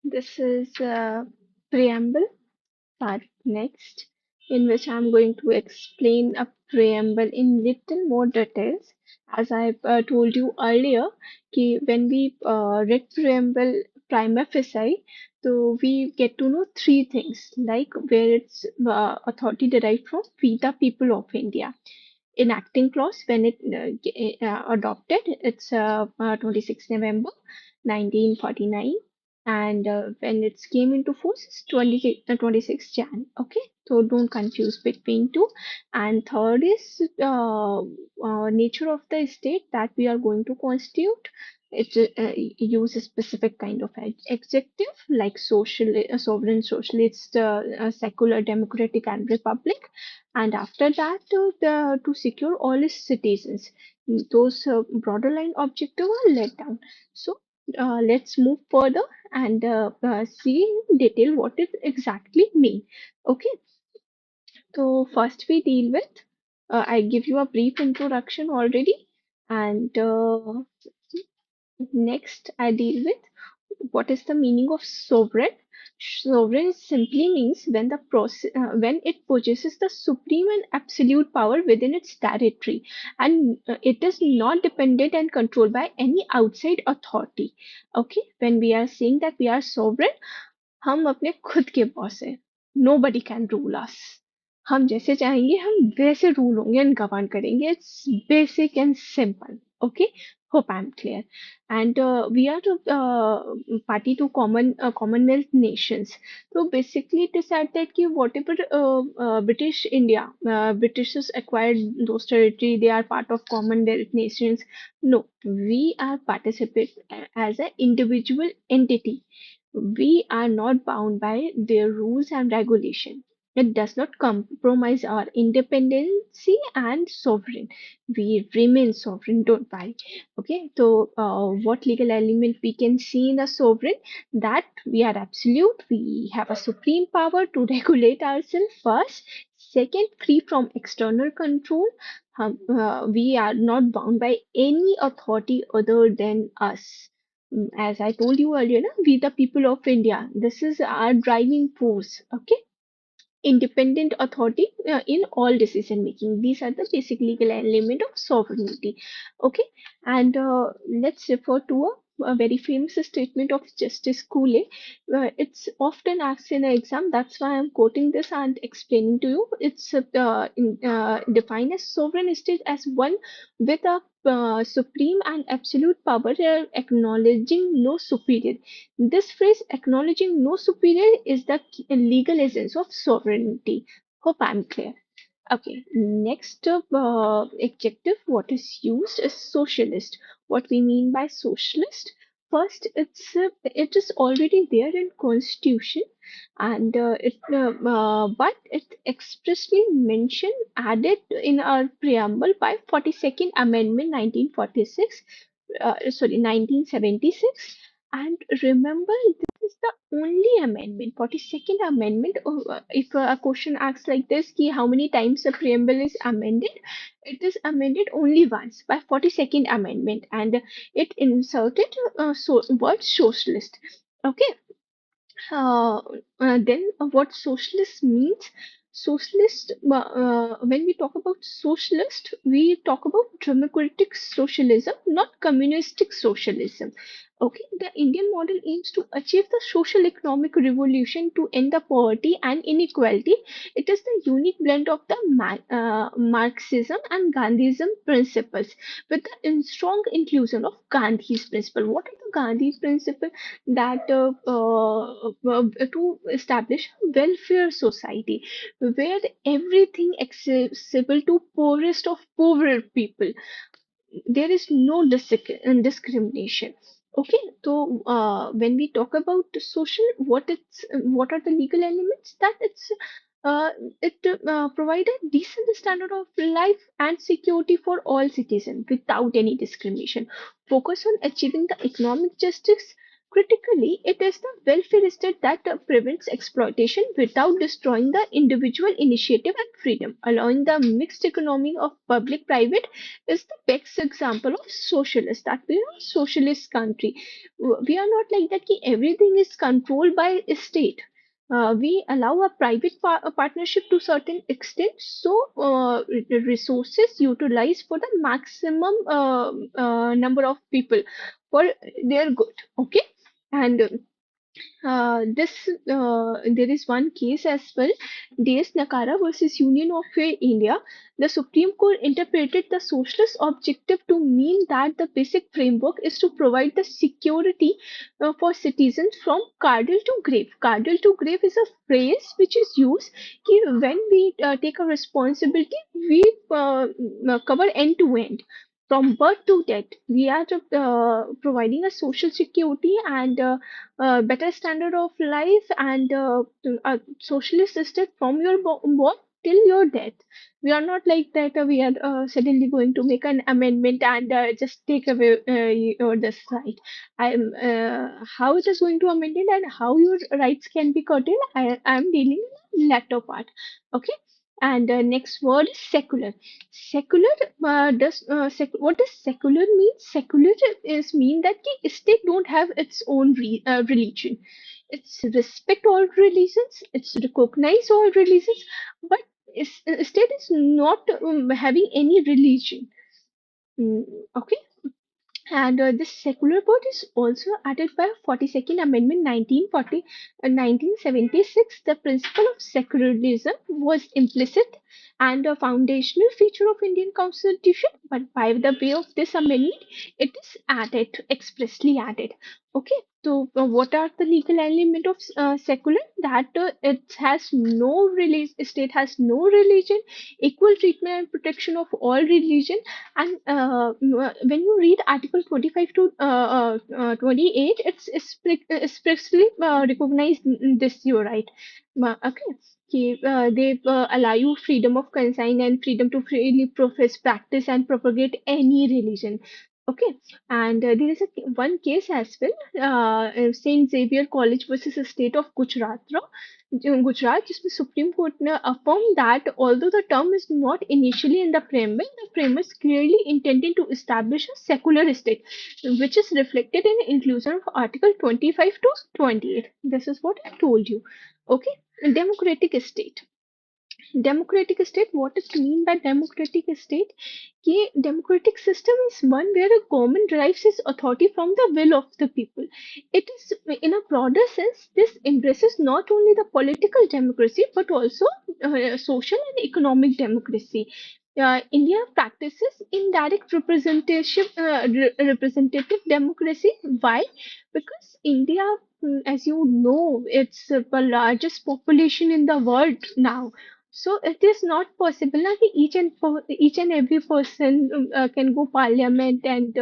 This is Preamble part next, in which I'm going to explain a preamble in little more details. As I told you earlier, when we read preamble prima facie, so we get to know three things, like where its authority derived from, we the people of India. Enacting clause, when it adopted, it's 26 November 1949, and when it came into force, it's 26 Jan. Okay, so don't confuse between two. And third is nature of the state that we are going to constitute. It use a specific kind of adjective like sovereign, socialist, secular, democratic, and republic. And after that, to secure all its citizens, those broader line objectives are laid down. So let's move further and see in detail what it exactly mean. Okay, so first we deal with, I give you a brief introduction already, and next I deal with what is the meaning of sovereign? Sovereign simply means when it possesses the supreme and absolute power within its territory, and it is not dependent and controlled by any outside authority. Okay, when we are saying that we are sovereign, हम अपने खुद के boss हैं. Nobody can rule us. हम जैसे चाहेंगे हम वैसे रूल होंगे एंड गवर्न करेंगे. It's basic and simple. Okay, hope I'm clear. And we are the party to Commonwealth nations. So basically it is said that ki whatever British India, Britishers acquired those territory, they are part of Commonwealth nations. No, we are participate as an individual entity. We are not bound by their rules and regulation. It does not compromise our independence and sovereign. We remain sovereign, don't worry. Okay, so what legal element we can see in a sovereign? That we are absolute, we have a supreme power to regulate ourselves first. Second, free from external control. We are not bound by any authority other than us. As I told you earlier, na, we the people of India. This is our driving force. Okay, independent authority in all decision making. These are the basic legal element of sovereignty. Okay, and let's refer to a very famous statement of Justice Cooley. It's often asked in an exam. That's why I'm quoting this and explaining to you. It's defined as sovereign state as one with a supreme and absolute power, acknowledging no superior. This phrase, acknowledging no superior, is the legal essence of sovereignty. Hope I'm clear. Okay, next adjective what is used is socialist. What we mean by socialist? First, it is already there in Constitution, and but it expressly mentioned added in our preamble by 42nd Amendment 1946, sorry 1976. And remember, this is the only amendment, 42nd Amendment. If a question asks like this, ki how many times the preamble is amended, it is amended only once by 42nd Amendment, and it inserted word socialist. Okay, then what socialist means? Socialist, when we talk about socialist, we talk about democratic socialism, not communistic socialism. Okay, the Indian model aims to achieve the social economic revolution to end the poverty and inequality. It is the unique blend of the Marxism and Gandhism principles with the strong inclusion of Gandhi's principle. What are the Gandhi's principle? That to establish a welfare society where everything accessible to poorest of poorer people. There is no discrimination. Okay, so when we talk about the social, what are the legal elements? That uh, it provide a decent standard of life and security for all citizens without any discrimination. Focus on achieving the economic justice critically, it is the welfare state that prevents exploitation without destroying the individual initiative and freedom. Allowing the mixed economy of public-private is the best example of socialist. That we are a socialist country. We are not like that. Ki everything is controlled by state. We allow a private partnership to certain extent, so the resources utilized for the maximum number of people for their good. Okay, and this there is one case as well, DS Nakara versus Union of India. The Supreme Court interpreted the socialist objective to mean that the basic framework is to provide the security for citizens from cradle to grave. Cradle to grave is a phrase which is used when we take a responsibility, we cover end to end. From birth to death, we are providing a social security and better standard of life and a socialist system from your birth till your death. We are not like that. We are suddenly going to make an amendment and just take away your this right. I'm how it is going to amend it and how your rights can be curtailed. I am dealing in the latter part. Okay. And next word is secular. Secular what does secular mean? Secular is mean that the state don't have its own religion. It's respect all religions. It's recognize all religions, but state is not having any religion. Mm, okay, and this secular word is also added by 42nd Amendment 1976. The principle of secularism was implicit and a foundational feature of Indian Constitution, but by the way of this amendment, it is added, expressly added. Okay, so what are the legal element of secular? That it has no state has no religion, equal treatment and protection of all religion, and when you read Article 25 to 28, it's expressly recognized this, you're right. Okay. They allow you freedom of conscience and freedom to freely profess, practice, and propagate any religion. Okay, and there is one case as well, Saint Xavier College versus the state of Gujarat. Gujarat, जिसमें Supreme Court ने affirmed that although the term is not initially in the preamble, the preamble is clearly intended to establish a secular state, which is reflected in the inclusion of Article 25 to 28. This is what I told you. Okay, democratic state. Democratic state, what does it mean by democratic state? कि democratic system is one where a government derives its authority from the will of the people. It is, in a broader sense, this embraces not only the political democracy but also social and economic democracy. India practices indirect representation, representative democracy. Why? Because India, as you know, it's the largest population in the world now. So it is not possible that each and every person can go parliament and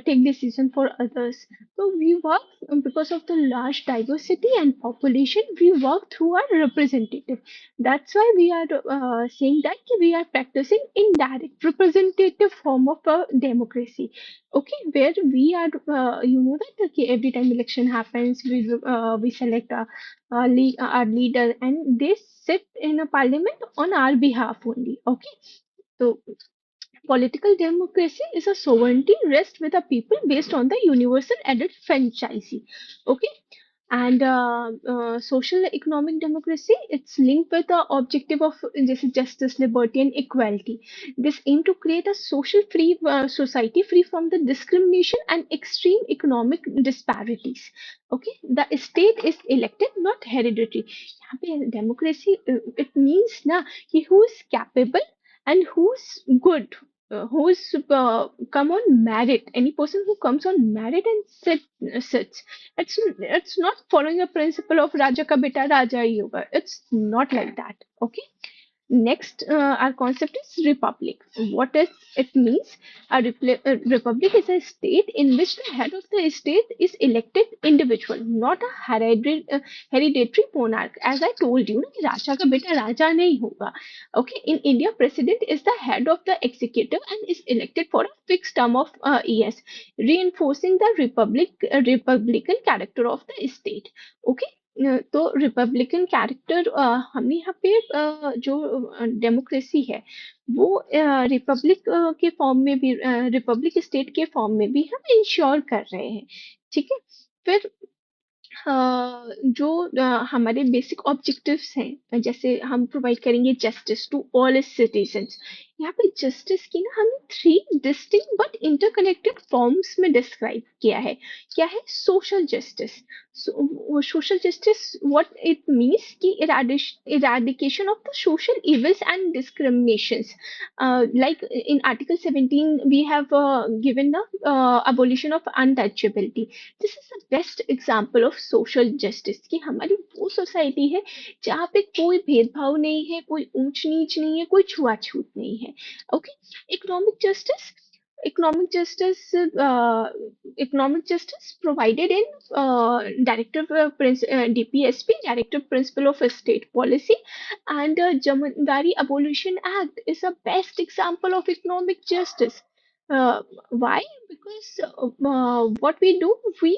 take decision for others. So we work because of the large diversity and population. We work through our representative. That's why we are saying that we are practicing indirect representative form of a democracy. Okay, where we are, you know that okay, every time election happens, we select our leader and they sit in a parliament on our behalf only. Okay, so political democracy is a sovereignty rest with the people based on the universal added franchise. Okay, and social economic democracy, it's linked with the objective of this is justice, liberty, and equality. This aim to create a social free society free from the discrimination and extreme economic disparities. Okay, the state is elected, not hereditary. यहाँ पे democracy it means ना कि who is capable and who's good, who's come on merit. Any person who comes on merit and sits. It's not following a principle of Raja ka beta Raja hi hoga. It's not like that. Okay. Next, our concept is republic. What does it means? A republic is a state in which the head of the state is elected individual, not a hereditary monarch. As I told you, कि राजा का बेटा राजा नहीं होगा. Okay, in India, president is the head of the executive and is elected for a fixed term of years, reinforcing the republican character of the state. Okay, तो Republican character हमने यहाँ पे जो डेमोक्रेसी है वो रिपब्लिक के form में भी रिपब्लिक स्टेट के फॉर्म में भी हम इंश्योर कर रहे हैं. ठीक है. फिर जो हमारे बेसिक ऑब्जेक्टिव्स हैं, जैसे हम प्रोवाइड करेंगे जस्टिस टू ऑल सिटीजन्स. यहाँ पे जस्टिस की ना हमने 3 डिस्टिंक्ट बट इंटरकनेक्टेड फॉर्म्स में डिस्क्राइब किया है. क्या है? Social justice. Social justice what it means कि eradication of the social evils and discriminations. Like in Article 17 we have given the abolition of untouchability. This is the best example of social justice कि हमारी वो society है जहाँ पे कोई भेदभाव नहीं है, कोई ऊंच नीच नहीं है, कोई छुआछूत नहीं है. Okay. Economic justice. economic justice economic justice provided in DPSP, directive principle of state policy, and Jamandari abolition act is a best example of economic justice. Why? Because what we do, we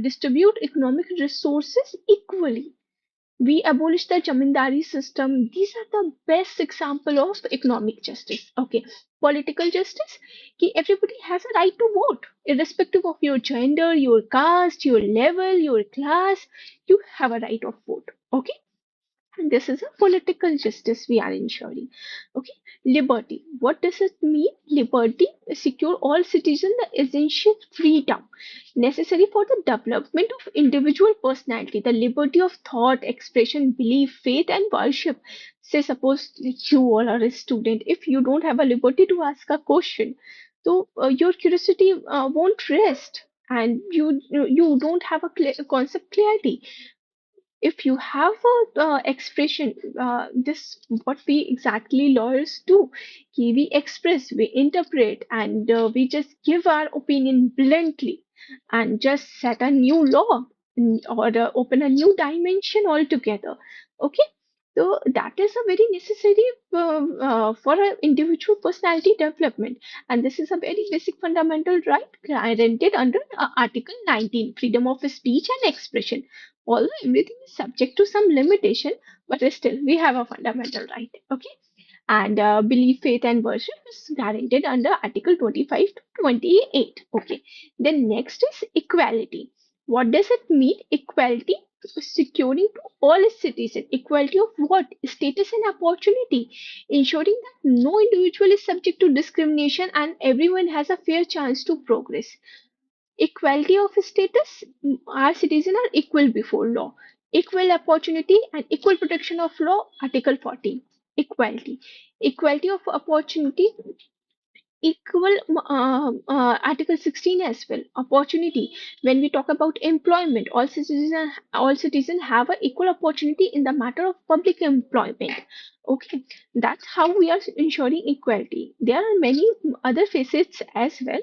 distribute economic resources equally. We abolish the Jamindari system. These are the best example of economic justice. Okay. Political justice, कि everybody has a right to vote, irrespective of your gender, your caste, your level, your class. You have a right of vote. Okay. And this is a political justice we are ensuring. Okay. Liberty. What does it mean? Liberty secure all citizens the essential freedom necessary for the development of individual personality, the liberty of thought, expression, belief, faith, and worship. Say, suppose you all are a student. If you don't have a liberty to ask a question, so your curiosity won't rest, and you don't have a concept clarity. If you have a expression, this what we exactly lawyers do. We express, we interpret, and we just give our opinion bluntly and just set a new law, or open a new dimension altogether. Okay. So that is a very necessary for an individual personality development, and this is a very basic fundamental right guaranteed under Article 19, freedom of speech and expression. Although everything is subject to some limitation, but still we have a fundamental right. Okay. And belief, faith, and worship is guaranteed under Article 25 to 28. Okay. Then next is equality. What does it mean? Equality securing to all citizens equality of what? Status and opportunity, ensuring that no individual is subject to discrimination and everyone has a fair chance to progress. Equality of status, our citizens are equal before law. Equal opportunity and equal protection of law, Article 14. Equality. Equality of opportunity, equal Article 16 as well. Opportunity. When we talk about employment, all citizens have an equal opportunity in the matter of public employment. Okay, that's how we are ensuring equality. There are many other facets as well.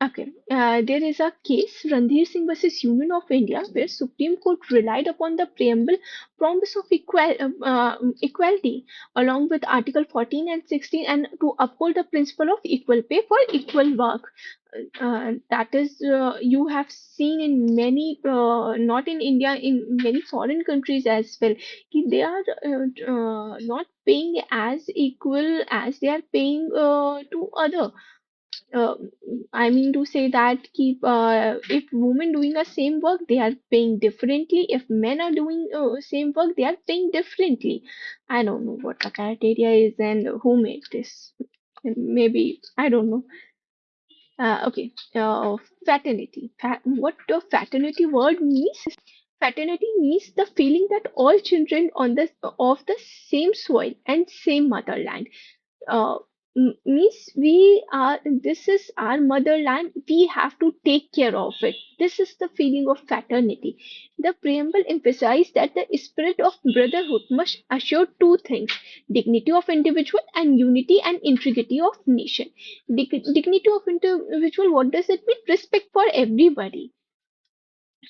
Okay, there is a case, Randhir Singh versus Union of India, where Supreme Court relied upon the preamble promise of equality along with Article 14 and 16 and to uphold the principle of equal pay for equal work. That is, you have seen in many, not in India, in many foreign countries as well. They are not paying as equal as they are paying to other. uh, I mean to say that if women doing the same work, they are paying differently. If men are doing same work, they are paying differently. I don't know what the criteria is and who made this. Maybe I don't know. Okay, fraternity. What the fraternity word means? Fraternity means the feeling that all children on the of the same soil and same motherland. Means we are, this is our motherland, we have to take care of it. This is the feeling of fraternity. The preamble emphasized that the spirit of brotherhood must assure two things: dignity of individual and unity and integrity of nation. Dignity of individual, what does it mean? Respect for everybody.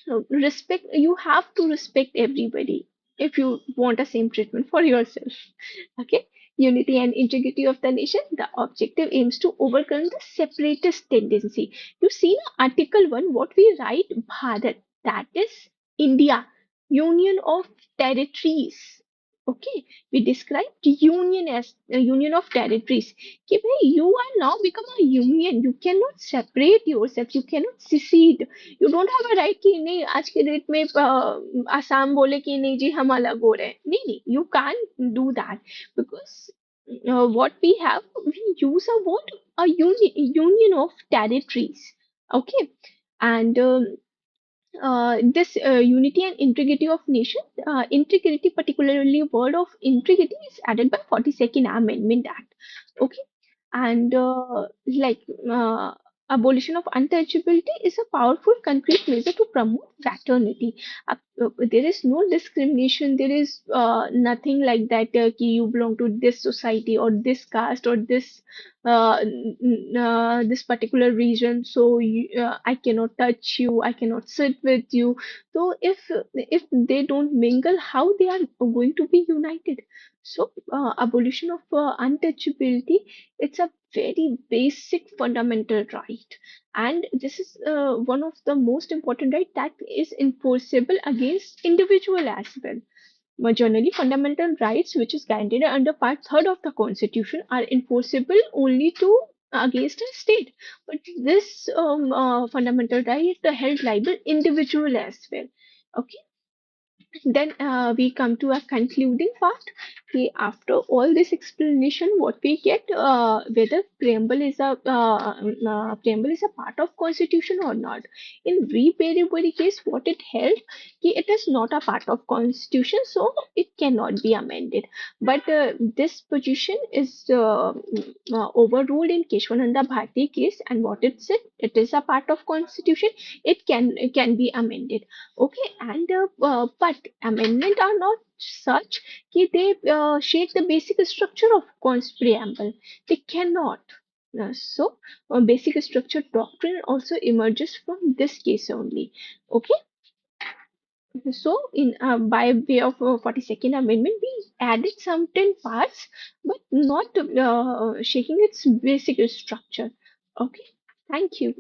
So respect, you have to respect everybody if you want the same treatment for yourself. Okay. Unity and integrity of the nation. The objective aims to overcome the separatist tendency. You see in Article 1, what we write, Bharat, that is India, Union of Territories. Okay, we describe the union as a union of territories. कि भाई, you are now become a union. You cannot separate yourself. You cannot secede. You don't have a right कि नहीं आज के date में आसाम बोले कि नहीं जी हम अलग हो रहे हैं. नहीं नहीं, you can do that because what we have, we use a word, a union of territories. Okay. And this unity and integrity of nation, integrity, particularly word of integrity, is added by 42nd Amendment Act. Okay. And abolition of untouchability is a powerful concrete measure to promote fraternity. There is no discrimination. There is nothing like that ki you belong to this society or this caste or this particular region, so I cannot touch you, I cannot sit with you. So if they don't mingle, how they are going to be united? So abolition of untouchability, it's a very basic fundamental right, and this is one of the most important right that is enforceable against individual as well. Generally, fundamental rights, which is guaranteed under Part 3 of the Constitution, are enforceable only to against a state. But this fundamental right held liable individual as well. Okay. Then we come to a concluding part. Okay, after all this explanation, what we get, whether preamble is a part of constitution or not. In Preamble case, what it held, कि it is not a part of constitution, so it cannot be amended. But this position is overruled in Keshwananda Bharti case, and what it said, it is a part of constitution. It can be amended. Okay. And but amendment are not such कि they shake the basic structure of preamble. They cannot. So basic structure doctrine also emerges from this case only. Okay. So in by way of 42nd Amendment, we added certain parts, but not shaking its basic structure. Okay. Thank you.